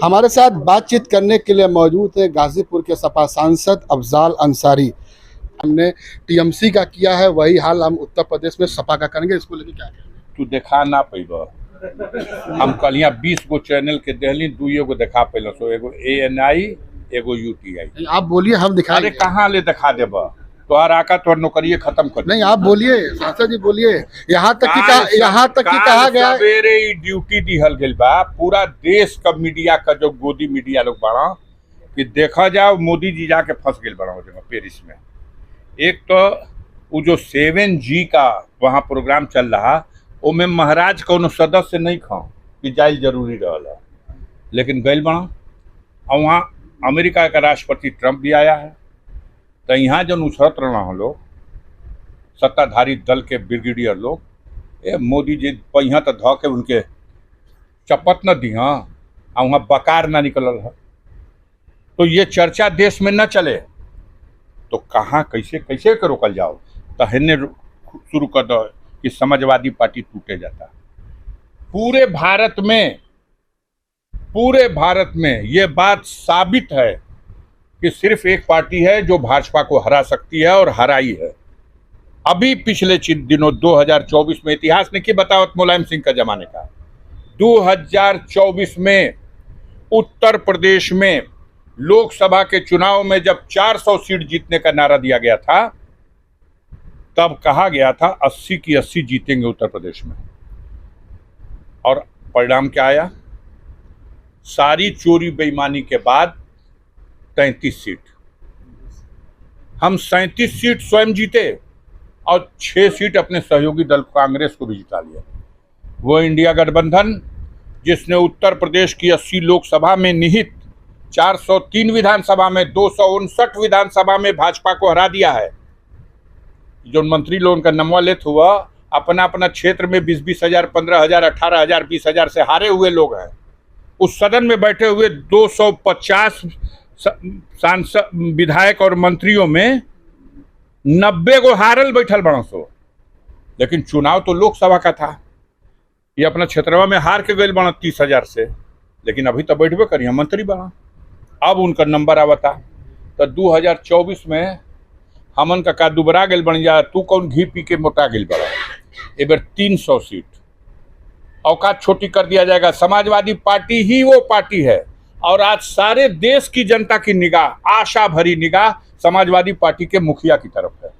हमारे साथ बातचीत करने के लिए मौजूद है गाजीपुर के सपा सांसद अफजाल अंसारी। हमने टीएमसी का किया है, वही हाल हम उत्तर प्रदेश में सपा का करेंगे। इसको लेकर क्या कहेंगे? तू देखा ना पैबा। हम कल यहाँ 20 गो चैनल के दहली 2 गो देखा पहले सो, एगो ANI एगो UTI। आप बोलिए, हम दिखा। अरे कहाँ ले दिखा देबा, तोहर आका तोहर नौकरिये खत्म कर। नहीं, आप बोलिए सांसद जी, बोलिए। यहाँ तक कि कहा गया सवेरे ड्यूटी दिहल गई बा पूरा देश का मीडिया का, जो गोदी मीडिया लोग बड़ा कि देखा जाओ मोदी जी जाके फंस गए बड़ा जगह पेरिस में। एक तो वो जो 7G का वहाँ प्रोग्राम चल रहा, उसमें महाराज कोनो सदस्य नहीं खाओ कि जाइल जरूरी रहा, लेकिन गैल बना। और वहाँ अमेरिका का राष्ट्रपति ट्रंप भी आया है। तो यहाँ जो उछरत रहना हो लोग, सत्ताधारी दल के ब्रिगेडियर लोग, ये मोदी जी पहिया तो धो के उनके चपत न दी, हाँ वहाँ बकार ना निकल है। तो ये चर्चा देश में न चले तो कहाँ कैसे कैसे के रोकल जाओ। तो हेने शुरू कर दो कि समाजवादी पार्टी टूटे जाता। पूरे भारत में ये बात साबित है कि सिर्फ एक पार्टी है जो भाजपा को हरा सकती है और हराई है। अभी पिछले दिनों 2024 में, इतिहास ने क्या बतावत मुलायम सिंह का जमाने का, 2024 में उत्तर प्रदेश में लोकसभा के चुनाव में जब 400 सीट जीतने का नारा दिया गया था, तब कहा गया था 80 की 80 जीतेंगे उत्तर प्रदेश में। और परिणाम क्या आया? सारी चोरी बेईमानी के बाद 33 सीट। हम 37 सीट स्वयं जीते और 6 सीट अपने सहयोगी दल कांग्रेस को भी जिता लिया। वो इंडिया गठबंधन जिसने उत्तर प्रदेश की 80 लोकसभा में निहित 403 विधानसभा में 259 विधानसभा में भाजपा को हरा दिया है। जो मंत्री लोगों का नमवा लेत हुआ, अपना अपना क्षेत्र में 20-20 हजार, 15 हजार, 18 हजार, 20 हजार से हारे हुए लोग हैं। उस सदन में बैठे हुए 250 सांसद, विधायक और मंत्रियों में 90 गो हारल बैठल बड़ा सो। लेकिन चुनाव तो लोकसभा का था। ये अपना क्षेत्रवा में हार के गए बना 30 हजार से, लेकिन अभी तो बैठबे करिए मंत्री बना। अब उनका नंबर आवता। तो 2024 में हमन का दुबरा गल बन जा, तू कौन घी पी के मोटा गल बड़ा। एक बार 300 सीट औकात छोटी कर दिया जाएगा। समाजवादी पार्टी ही वो पार्टी है और आज सारे देश की जनता की निगाह, आशा भरी निगाह समाजवादी पार्टी के मुखिया की तरफ है।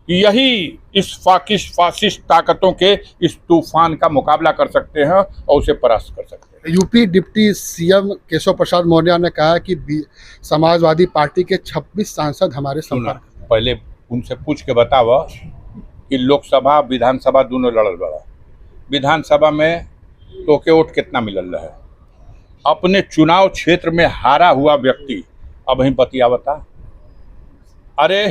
यही इस फासिस्ट ताकतों के इस तूफान का मुकाबला कर सकते हैं और उसे परास्त कर सकते हैं। UP deputy CM Keshav Prasad Maurya ने कहा कि समाजवादी पार्टी के 26 सांसद हमारे संपर्क। पहले उनसे पूछ के बतावा कि लोकसभा विधानसभा दोनों लड़ल बड़ा। विधानसभा में तो के वोट कितना मिलल है? अपने चुनाव क्षेत्र में हारा हुआ व्यक्ति अब ही बतियावता। अरे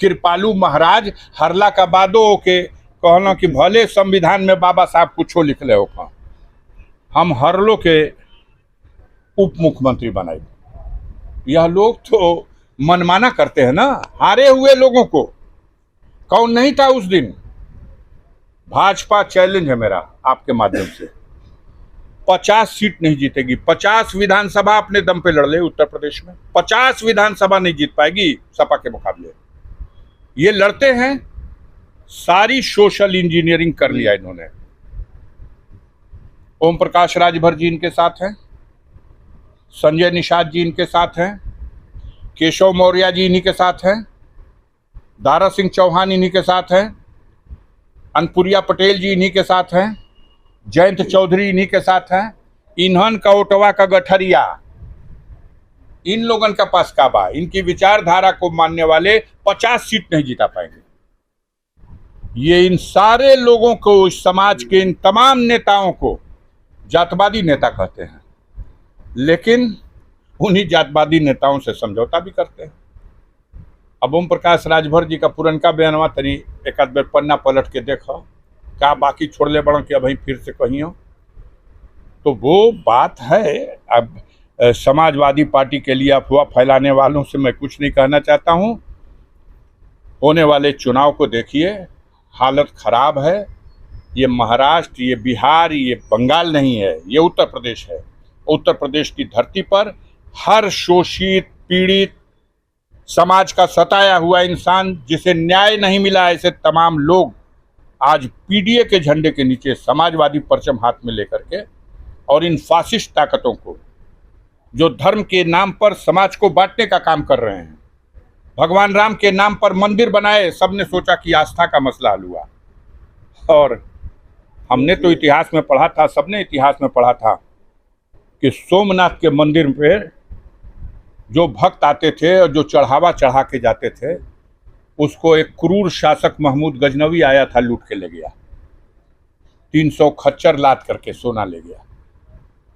कृपालू महाराज हरला का बादो के कहना कि भले संविधान में बाबा साहब कुछो लिख ले हो, हम हरलो के उप मुख्यमंत्री बनाए। यह लोग तो मनमाना करते हैं ना हारे हुए लोगों को। कौन नहीं था उस दिन? भाजपा चैलेंज है मेरा आपके माध्यम से, 50 सीट नहीं जीतेगी। 50 विधानसभा अपने दम पे लड़ ले उत्तर प्रदेश में। 50 विधानसभा नहीं जीत पाएगी सपा के मुकाबले। ये लड़ते हैं, सारी सोशल इंजीनियरिंग कर लिया इन्होंने। ओम प्रकाश राजभर जी इनके साथ हैं, संजय निषाद जी इनके साथ हैं, केशव मौर्य जी इन्हीं के साथ हैं, दारा सिंह चौहान इन्हीं के साथ हैं, अनपुरिया पटेल जी इन्हीं के साथ हैं, जयंत चौधरी इन्हीं के साथ हैं। इन्हन का ओटवा का गठरिया इन लोगन का पास का बा। इनकी विचारधारा को मानने वाले 50 सीट नहीं जीता पाएंगे। ये इन सारे लोगों को, इस समाज के इन तमाम नेताओं को जातवादी नेता कहते हैं, लेकिन उन्हीं जातवादी नेताओं से समझौता भी करते हैं। अब ओम प्रकाश राजभर जी का पुरनका बयानवा तरी एक आध बार पन्ना पलट के देखो, क्या बाकी छोड़ ले बड़ा कि अब फिर से कहीं हो। तो वो बात है। अब समाजवादी पार्टी के लिए अफवाह फैलाने वालों से मैं कुछ नहीं कहना चाहता हूं। होने वाले चुनाव को देखिए, हालत खराब है। ये महाराष्ट्र, ये बिहार, ये बंगाल नहीं है, ये उत्तर प्रदेश है। उत्तर प्रदेश की धरती पर हर शोषित पीड़ित समाज का सताया हुआ इंसान जिसे न्याय नहीं मिला, ऐसे तमाम लोग आज पीडीए के झंडे के नीचे समाजवादी परचम हाथ में लेकर के और इन फासिस्ट ताकतों को जो धर्म के नाम पर समाज को बांटने का काम कर रहे हैं, भगवान राम के नाम पर मंदिर बनाए, सबने सोचा कि आस्था का मसला हल हुआ। और हमने तो इतिहास में पढ़ा था, सबने इतिहास में पढ़ा था कि सोमनाथ के मंदिर पे जो भक्त आते थे और जो चढ़ावा चढ़ा के जाते थे, उसको एक क्रूर शासक महमूद गजनवी आया था, लूट के ले गया। 300 खच्चर लाद करके सोना ले गया।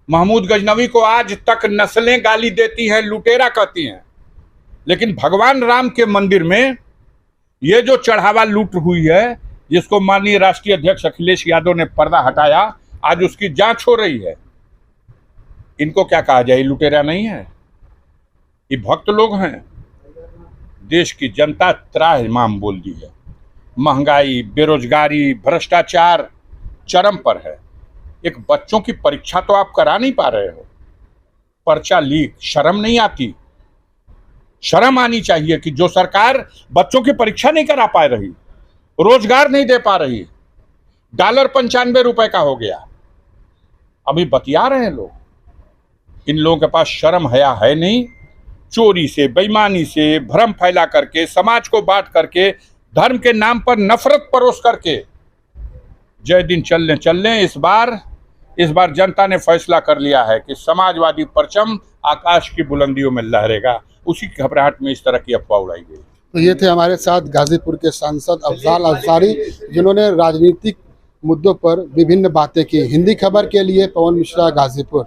महमूद गजनवी को आज तक नस्लें गाली देती हैं, लुटेरा कहती हैं, लेकिन भगवान राम के मंदिर में ये जो चढ़ावा लूट हुई है, जिसको माननीय राष्ट्रीय अध्यक्ष अखिलेश यादव ने पर्दा हटाया, आज उसकी जांच हो रही है। इनको क्या कहा जाए, लुटेरा नहीं है, ये भक्त लोग हैं। देश की जनता त्राहिमाम बोल दी है। महंगाई, बेरोजगारी, भ्रष्टाचार चरम पर है। एक बच्चों की परीक्षा तो आप करा नहीं पा रहे हो, पर्चा लीक। शर्म नहीं आती? शर्म आनी चाहिए कि जो सरकार बच्चों की परीक्षा नहीं करा पा रही, रोजगार नहीं दे पा रही, डॉलर 95 रुपए का हो गया, अभी बतिया रहे हैं लोग। इन लोगों के पास शर्म हया है नहीं। चोरी से, बेईमानी से, भ्रम फैला करके, समाज को बांट करके, धर्म के नाम पर नफरत परोस करके जय दिन चल लें। इस बार जनता ने फैसला कर लिया है कि समाजवादी परचम आकाश की बुलंदियों में लहरेगा। उसी घबराहट में इस तरह की अफवाह उड़ाई गई। तो ये थे हमारे साथ गाजीपुर के सांसद अफजाल अंसारी, जिन्होंने राजनीतिक मुद्दों पर विभिन्न बातें की। हिंदी खबर के लिए पवन मिश्रा, गाजीपुर।